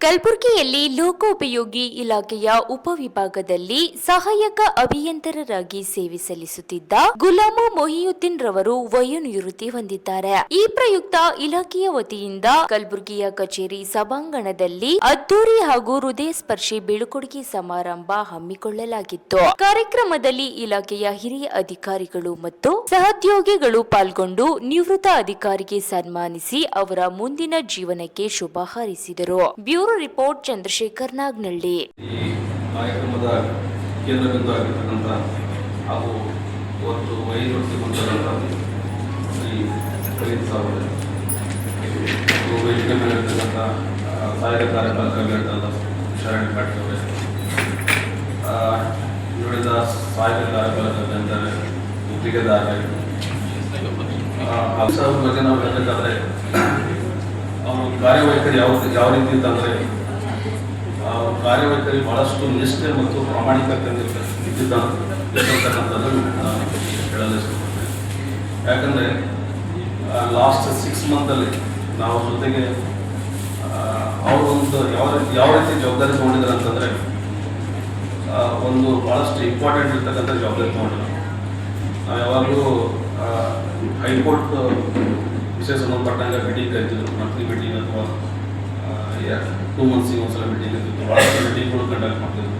ಕಲಬುರಗಿಯಲ್ಲಿ ಲೋಕೋಪಯೋಗಿ ಇಲಾಖೆಯ ಉಪವಿಭಾಗದಲ್ಲಿ ಸಹಾಯಕ ಅಭಿಯಂತರರಾಗಿ ಸೇವೆ ಸಲ್ಲಿಸುತ್ತಿದ್ದ ಗುಲಾಮ ಮೊಹಿಯುದ್ದೀನ್ ರವರು ವಯೋನಿವೃತ್ತಿ ಹೊಂದಿದ್ದಾರೆ. ಈ ಪ್ರಯುಕ್ತ ಇಲಾಖೆಯ ವತಿಯಿಂದ ಕಲಬುರಗಿಯ ಕಚೇರಿ ಸಭಾಂಗಣದಲ್ಲಿ ಅದ್ದೂರಿ ಹಾಗೂ ಹೃದಯ ಸ್ಪರ್ಶಿ ಬೀಳ್ಕೊಡುಗೆ ಸಮಾರಂಭ ಹಮ್ಮಿಕೊಳ್ಳಲಾಗಿತ್ತು. ಕಾರ್ಯಕ್ರಮದಲ್ಲಿ ಇಲಾಖೆಯ ಹಿರಿಯ ಅಧಿಕಾರಿಗಳು ಮತ್ತು ಸಹೋದ್ಯೋಗಿಗಳು ಪಾಲ್ಗೊಂಡು ನಿವೃತ್ತ ಅಧಿಕಾರಿಗೆ ಸನ್ಮಾನಿಸಿ ಅವರ ಮುಂದಿನ ಜೀವನಕ್ಕೆ ಶುಭ ಹಾರೈಸಿದರು. Bureau report Chandrashekhar Nagnalli. ಈ ಕಾರ್ಯಕ್ರಮದ ಕೇಂದ್ರ ಬಿಂದು ಆಗಿರ್ತಕ್ಕಂಥ ಹಾಗೂ ಇವತ್ತು ವೈದ್ಯರುತ್ತಿ ಹೊಂದಿದಂಥ ಶ್ರೀ ಕಲೀದ್ ಸಾಹೇಬ್ ವೇದಿಕೆ ಮೇಲೆ ಇರ್ತಕ್ಕಂಥ ಸಹಾಯಕ ಕಾರ್ಯಪಾಲಕರಾಗಿರ್ತಕ್ಕಂಥ ಶರಣ್ ಪಾಟೀಲ್ ಅವರೇ, ಉಳಿದ ಸಹಾಯಕ ಕಾರ್ಯಪಾಲಕರಂತಾರೆ ಗುತ್ತಿಗೆದಾರ ಅವ್ರ ಬಗ್ಗೆ ನಾವು ಹೇಳಬೇಕಾದ್ರೆ ಅವರು ಕಾರ್ಯವೈಖರಿ ಯಾವ ರೀತಿ ಅಂತಂದರೆ ಕಾರ್ಯವೈಖರಿ ಬಹಳಷ್ಟು ನಿಷ್ಠೆ ಮತ್ತು ಪ್ರಾಮಾಣಿಕತೆಯಿಂದ ಇದ್ದಿದ್ದಕ್ಕಂಥದ್ದು ಹೇಳಲು ಇಷ್ಟಪಡ್ತೇನೆ. ಯಾಕಂದರೆ ಲಾಸ್ಟ್ 6 ಮಂತಲ್ಲಿ ನಾವು ಜೊತೆಗೆ ಅವರೊಂದು ಯಾವ ರೀತಿ ಜವಾಬ್ದಾರಿ ತೊಗೊಂಡಿದ್ದಾರೆ ಅಂತಂದರೆ ಒಂದು ಭಾಳಷ್ಟು ಇಂಪಾರ್ಟೆಂಟ್ ಇರ್ತಕ್ಕಂಥ ಜವಾಬ್ದಾರಿ ತೊಗೊಂಡಿದ್ದಾರೆ. ನಾವು ಯಾವಾಗಲೂ ಹೈಕೋರ್ಟ್ ವಿಷಯ ಸಂಬಂಧಪಟ್ಟಂಗೆ ಮೀಟಿಂಗ್ ಕರಿತಿದ್ರು, ಮಂತ್ಲಿ ಮೀಟಿಂಗ್ ಅಥವಾ 2 ಮಂತ್ಸಿಗೆ ಒಂದ್ಸಲ ಮೀಟಿಂಗ್ ಇರ್ತಿತ್ತು. ಭಾಳಷ್ಟು ಮೀಟಿಂಗ್ಗಳು ಕಂಡಕ್ಟ್ ಮಾಡ್ತಿದ್ರು.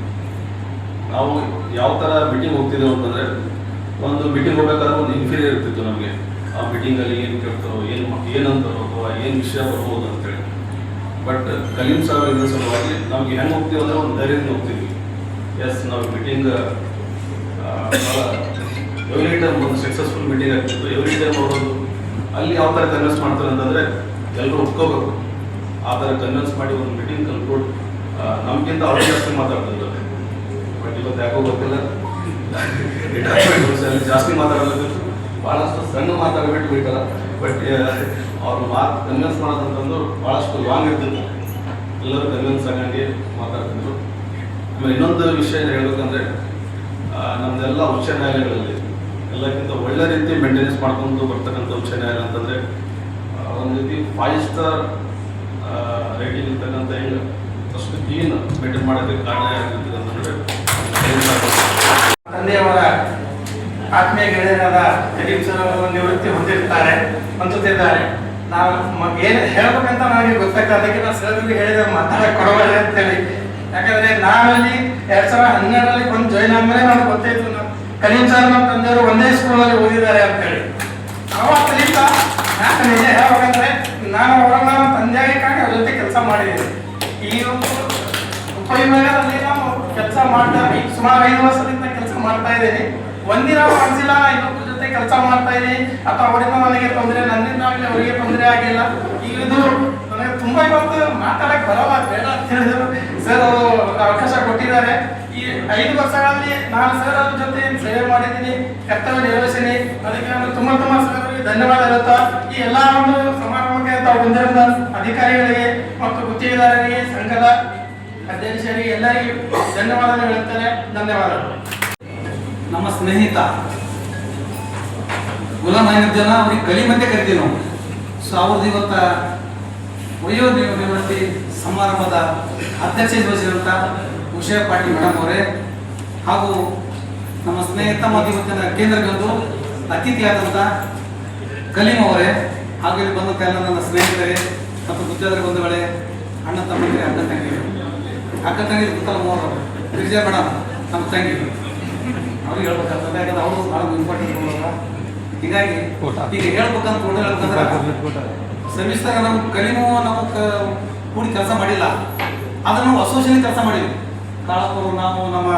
ನಾವು ಯಾವ ಥರ ಮೀಟಿಂಗ್ ಹೋಗ್ತಿದ್ದೇವೆ ಅಂತಂದರೆ, ಒಂದು ಮೀಟಿಂಗ್ ಹೋಗ್ಬೇಕಾದ್ರೆ ಒಂದು ಇನ್ಫೀರಿಯರ್ ಇರ್ತಿತ್ತು ನಮಗೆ. ಆ ಮೀಟಿಂಗಲ್ಲಿ ಏನು ಕೇಳ್ತಾರೋ, ಏನಂತಾರೋ ಅಥವಾ ಏನು ವಿಷಯ ಬರ್ಬೋದು ಅಂತೇಳಿ. ಬಟ್ ಕಲೀಂ ಸಾಹೇಬ್ ಇದ್ರ ಸಲುವಾಗಿ ನಮ್ಗೆ ಹೆಂಗೆ ಹೋಗ್ತೀವಿ ಅಂದರೆ ಒಂದು ಧೈರ್ಯದಿಂದ ಹೋಗ್ತೀವಿ. ಎಸ್, ನಾವು ಮೀಟಿಂಗ್ ಎವ್ರಿ ಟೈಮ್ ಒಂದು ಸಕ್ಸಸ್ಫುಲ್ ಮೀಟಿಂಗ್ ಆಗ್ತಿತ್ತು. ಎವ್ರಿ ಟೈಮ್ ಹೋಗೋದು ಅಲ್ಲಿ ಯಾವ ಥರ ಕನ್ವಿನ್ಸ್ ಮಾಡ್ತಾರೆ ಅಂತಂದರೆ ಎಲ್ಲರೂ ಒಪ್ಕೋಬೇಕು. ಆ ಥರ ಕನ್ವಿನ್ಸ್ ಮಾಡಿ ಒಂದು ಮೀಟಿಂಗ್ ಕಲ್ತ್ಕೊಂಡು ನಮಗಿಂತ ಅವ್ರಿಗೆ ಜಾಸ್ತಿ ಮಾತಾಡ್ತಿದ್ರು. ಬಟ್ ಇವತ್ತು ಯಾಕೋ ಗೊತ್ತಿಲ್ಲ, ರಿಟೈರ್ಮೆಂಟ್ ಅಲ್ಲಿ ಜಾಸ್ತಿ ಮಾತಾಡೋದು, ಭಾಳಷ್ಟು ಸಣ್ಣ ಮಾತಾಡ್ಬಿಟ್ಟು ಬಿಡ್ತಾರ. ಬಟ್ ಅವ್ರು ಕನ್ವಿನ್ಸ್ ಮಾಡೋದಂತಂದು ಭಾಳಷ್ಟು ಲಾಂಗ್ ಇರ್ತಿತ್ತು. ಎಲ್ಲರೂ ಕನ್ವಿನ್ಸ್ ಆಗಂಗೆ ಮಾತಾಡ್ತಿದ್ರು. ಆಮೇಲೆ ಇನ್ನೊಂದು ವಿಷಯ ಹೇಳ್ಬೇಕಂದ್ರೆ, ನಮ್ಮದೆಲ್ಲ ಉಚ್ಚ ನ್ಯಾಯಾಲಯಗಳಲ್ಲಿ ಎಲ್ಲಕ್ಕಿಂತ ಒಳ್ಳೆ ರೀತಿ ಮೇಂಟೆನೆನ್ಸ್ ಮಾಡ್ಕೊಂಡು ಬರ್ತಕ್ಕಂಥ ಉಚ್ಚ ನ್ಯಾಯಾಲಯ ಅಂತಂದರೆ ಒಂದು ರೀತಿ 5 ಸ್ಟಾರ್ ರೇಟಿಂಗ್ ಇರ್ತಕ್ಕಂಥ ಹೆಂಗೆ ಅಷ್ಟು ಕ್ಲೀನ್ ಮೇಂಟೈನ್ ಮಾಡೋದಕ್ಕೆ ಕಾರಣ ಆಗಿರ್ತದೆ ಅಂತಂದರೆ ತಂದೆಯವರ ಆತ್ಮೀಯ ಗೆಳೆಯರಾದ ಕಲೀಂ ಸರ್ ಅವರು ನಿವೃತ್ತಿ ಹೊಂದುತ್ತಿದ್ದಾರೆ. ನಾವು ಏನು ಹೇಳ್ಬೇಕಂತ ನನಗೆ ಗೊತ್ತಾಗ್ತದೆ. ಅದಕ್ಕೆ ನಾನು ಸರ್ಗೆ ಹೇಳಿದ ಮಾತಾಡಕ್ಕೆ ಕೊಡಬಾರ್ದು ಅಂತೇಳಿ. ಯಾಕಂದರೆ ನಾನಲ್ಲಿ 2012ರಲ್ಲಿ ಬಂದು ಜಾಯ್ನ್ ಆದಮೇಲೆ ನನಗೆ ಗೊತ್ತಾಯ್ತು ಕಲೀಂ ಸರ್ ನಮ್ಮ ತಂದೆಯವರು ಒಂದೇ ಸ್ಕೂಲಲ್ಲಿ ಓದಿದ್ದಾರೆ ಅಂತೇಳಿ. ಅವಾಗ ಕಲಿತ ನಾನು ನಿಜ ಹೇಳ್ಬೇಕಂದ್ರೆ ನಾನು ಅವರನ್ನ ತಂದೆಯಾಗಿ ಕಾಣಿ ಅವ್ರ ಜೊತೆ ಕೆಲಸ ಮಾಡಿದ್ದೀನಿ. ಈ ಒಂದು ಉಪವಿಭಾಗದಲ್ಲಿ ನಾವು ಕೆಲಸ ಮಾಡ್ತಾ ಈಗ ಸುಮಾರು 5 ವರ್ಷದಿಂದ ಕೆಲಸ ಮಾಡ್ತಾ ಇದ್ದೀನಿ. ಒಂದಿನ ಅನಿಸಿಲ್ಲ ಇನ್ನೊಬ್ಬರ ಜೊತೆ ಕೆಲಸ ಮಾಡ್ತಾ ಇದ್ದೀನಿ ಅಥವಾ ಅವರಿಂದ ನನಗೆ ತೊಂದರೆ, ನನ್ನಿಂದ ಆಗಲಿ ಅವರಿಗೆ ತೊಂದರೆ ಆಗಿಲ್ಲ. ಈಗ ಇದು ನನಗೆ ತುಂಬ ಇವತ್ತು ಮಾತಾಡಕ್ಕೆ ಬರೋಲ್ಲ, ಬೇಡ ಅಂತ ಹೇಳಿದ್ರು. ಸರ್ ಅವರು ಅವಕಾಶ ಕೊಟ್ಟಿದ್ದಾರೆ. ಈ 5 ವರ್ಷಗಳಲ್ಲಿ ನಾನು ಸರ್ ಅವ್ರ ಜೊತೆ ಸೇವೆ ಮಾಡಿದ್ದೀನಿ, ಕರ್ತವ್ಯ ನಿರ್ವಹಿಸಿನಿ. ಅದಕ್ಕೆ ನಾನು ತುಂಬ ಸರ್ಗೆ ಧನ್ಯವಾದ ಹೇಳುತ್ತಾ ಈ ಎಲ್ಲ ಒಂದು ಸಮಾರಂಭಕ್ಕೆ ತಾವು ಬಂದಿರುವ ಅಧಿಕಾರಿಗಳಿಗೆ ಮತ್ತು ಗುತ್ತಿಗೆದಾರರಿಗೆ, ಸಂಘದ ಅಧ್ಯಕ್ಷರಿಗೆ ಎಲ್ಲರಿಗೂ ಧನ್ಯವಾದ ಹೇಳುತ್ತೇನೆ. ಧನ್ಯವಾದಗಳು. ನಮ್ಮ ಸ್ನೇಹಿತ ಗುಲಾಮ್ ಮೊಹಿಯುದ್ದೀನ್ ಅವ್ರಿಗೆ ಕಲೀಂ ಅಂತ ಕರಿತೀವಿ ನಾವು. ಸೊ ಅವ್ರದ್ದು ಇವತ್ತು ವಯೋನಿವೃತ್ತಿ ಸಮಾರಂಭದ ಅಧ್ಯಕ್ಷತೆ ವಹಿಸಿದಂಥ ಉಷಾ ಪಾಟೀಲ್ ಮೇಡಮ್ ಅವರೇ ಹಾಗೂ ನಮ್ಮ ಸ್ನೇಹಿತ ಮತ್ತು ಇವತ್ತಿನ ಕೇಂದ್ರ ಬಿಂದು ಅತಿಥಿಯಾದಂಥ ಕಲೀಂ ಅವರೇ ಹಾಗೂ ಇಲ್ಲಿ ಬಂದಂಥ ಎಲ್ಲ ನನ್ನ ಸ್ನೇಹಿತರೇ ಮತ್ತು ಗುತ್ತಿಗೆದಾರ ಬಂಧುಗಳೇ, ಅಣ್ಣ ತಮ್ಮಂದಿರೇ, ಅಕ್ಕ ತಂಗಿ ಗೊತ್ತಲ್ಲ ಮೂವರು ಗಿರಿಜಾ ಮೇಡಮ್ ನಮ್ಮ ತಂಗಿ ಅವ್ರಿಗೆ ಹೇಳ್ಬೇಕಾಗ್ತದೆ. ಯಾಕಂದ್ರೆ ಅವರು ಭಾಳ ಇಂಪಾರ್ಟೆಂಟ್ ಕೊಡೋಲ್ಲ. ಹೀಗಾಗಿ ಈಗ ಹೇಳ್ಬೇಕಂತ ಸವಿಸ್ತಾರ ನಮ್ಮ ಕಲೀಮು ನಾವು ಕೂಡಿ ಕೆಲಸ ಮಾಡಿಲ್ಲ, ಅದನ್ನು ನಾವು ಅಸೋಸಿಯೇಷನ್ ಕೆಲಸ ಮಾಡಿದ್ವಿ. ಕಾಳಪುರು, ನಾವು, ನಮ್ಮ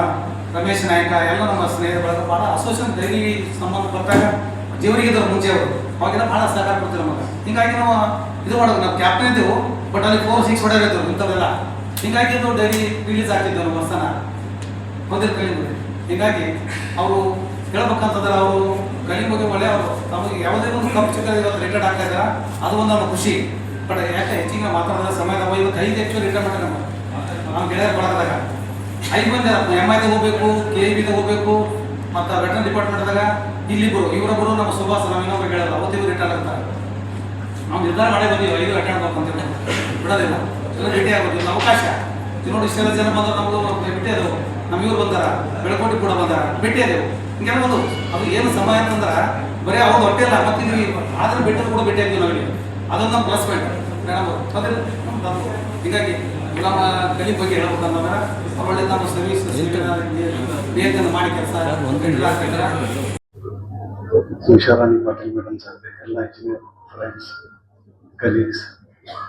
ರಮೇಶ್ ನಾಯಕ ಎಲ್ಲ ನಮ್ಮ ಸ್ನೇಹಿತರು ಭಾಳ ಅಸೋಸಿಯೇಷನ್ ಡೈರಿ ಸಂಬಂಧಪಟ್ಟಾಗ ಜೀವರಿಗೆ ಇದ್ದರು ಮುಂಚೆ ಅವರು ಅವಾಗೆಲ್ಲ ಭಾಳ ಸಹಕಾರ ಕೊಡ್ತೀವಿ ನಮಗೆ. ಹೀಗಾಗಿ ನಾವು ಇದು ಮಾಡೋದು, ನಾವು ಕ್ಯಾಪ್ಟನ್ ಇದ್ದೆವು, ಬಟ್ ಅಲ್ಲಿ 4-6 ಹೊಡೆಯಿದ್ರು ಇಂಥವೆಲ್ಲ. ಹೀಗಾಗಿ ಇದು ಡೈರಿ ರಿಲೀಸ್ ಆಗ್ತಿದ್ದೆವು ನಮ್ಮ ವರ್ಷನ ಬಂದಿರು ಕಲೀಂ. ಹೀಗಾಗಿ ಅವರು ಹೇಳ್ಬೇಕಂತಂದ್ರೆ ಅವರು ಕಲೀಂ ಬಗ್ಗೆ ಒಳ್ಳೆ ಅವರು ನಮಗೆ ಯಾವುದೇ ಒಂದು ಕಪ್ ಚಿಕ್ಕ ಇವತ್ತು ರಿಟೈರ್ಡ್ ಆಗ್ತಾ ಇದ್ದಾರೆ, ಅದು ಒಂದು ನಮ್ಮ ಖುಷಿ. ಬಟ್ ಯಾಕೆ ಹೆಚ್ಚಿಗೆ ಮಾತಾಡೋದ್ರ ಸಮಯ ನಾವು ಇವತ್ತು 5 ಆ್ಯಕ್ಚುಲಿ ರಿಟೈರ್ಮೆಂಟ್ ನಮ್ಮ ಗೆಳೆಯರು ಕೊಡೋದಾಗ 5 ಮಂದಿ MIದಾಗ ಹೋಗಬೇಕು, KIBದಾಗ ಹೋಗಬೇಕು, ಮತ್ತು ವೆಟರ್ನರಿ ಡಿಪಾರ್ಟ್ಮೆಂಟ್ದಾಗ ಇಲ್ಲಿಬ್ಬರು, ಇವರೊಬ್ಬರು ನಮ್ಮ ಸುಭಾಷ್, ನಾವು ಇನ್ನೊಬ್ರು ಗೆಳೆಯರು ಅವತ್ತಿಗೂ ರಿಟೈರ್ಡ್ ಆಗ್ತಾರೆ. ನಾವು ನಿರ್ಧಾರ ಮಾಡೇ ಬಂದೀವಿ 5 ಅಟೆಂಡ್ ಮಾಡ್ಕೊಂತೀವಿ, ಬಿಡೋದಿಲ್ಲ. ಎಲ್ಲ ಭೇಟಿ ಆಗೋದು ಒಂದು ಅವಕಾಶ. ಇದು ನೋಡಿ ಇಷ್ಟೆಲ್ಲ ಜನ ಬಂದ್ರೆ ನಮಗೂ ಭೇಟಿ ಆದವು, ನಮ್ಮ ಇವ್ರು ಬಂದಾರ, ಬೆಳಕೋಟಿ ಕೂಡ ಬಂದಾರ, ಭೇಟಿ ಆದೆವು. ಹಿಂಗೆಲ್ಲ ಒಂದು ಅದು ಏನು ಸಮಯ ಅಂತಂದ್ರೆ ಬರೀ ಅವ್ರು ಹೊಟ್ಟೆ ಇಲ್ಲ, ಮತ್ತೆ ಆದ್ರೆ ಭೇಟಿ ಕೂಡ ಭೇಟಿ ಆಗ್ತೀವಿ ನಾವಿಲ್ಲಿ. ಅದೊಂದು ನಮ್ಮ ಪ್ಲಸ್ ಪಾಯಿಂಟ್ ಮೇಡಮ್. ಹೀಗಾಗಿ ನಮ್ಮ ಕಲಿ ಬಗ್ಗೆ ಹೇಳ್ಬೇಕಂತಂದ್ರೆ ಒಳ್ಳೆ ನಮ್ಮ ಸರ್ವಿಸ್ ನಿಯಂತ್ರಣ ಮಾಡಿ ಕೆಲಸ ಉಷಾರಾಣಿ ಪಾಟೀಲ್ ಮೇಡಮ್ ಸರ್, ಎಲ್ಲ engineer friends, colleagues,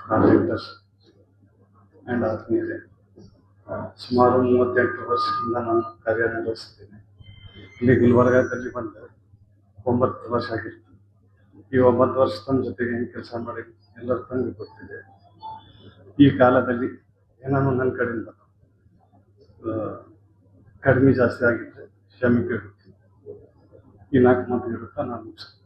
contractors and ಆತ್ಮೀಯರೇ, ಸುಮಾರು 38 ವರ್ಷದಿಂದ ನಾನು ಕಾರ್ಯನಿರ್ವಹಿಸುತ್ತೇನೆ. ಇಲ್ಲಿ ಗುಲ್ಬರ್ಗಾದಲ್ಲಿ ಬಂದು 9 ವರ್ಷ ಆಗಿತ್ತು. ಈ 9 ವರ್ಷ ತಮ್ಮ ಜೊತೆಗೆ ಹೆಂಗೆ ಕೆಲಸ ಮಾಡಿ ಎಲ್ಲರ ತಂದು ಗೊತ್ತಿದೆ. ಈ ಕಾಲದಲ್ಲಿ ಏನಾನು ನನ್ನ ಕಡೆಯಿಂದ ಕಡಿಮೆ ಜಾಸ್ತಿ ಆಗಿದ್ದರೆ ಕ್ಷಮಿಕೆ. ಈ 4 ಮಾತು ಇರುತ್ತಾ ನಾನು ಮುಗಿಸ್ತೇನೆ.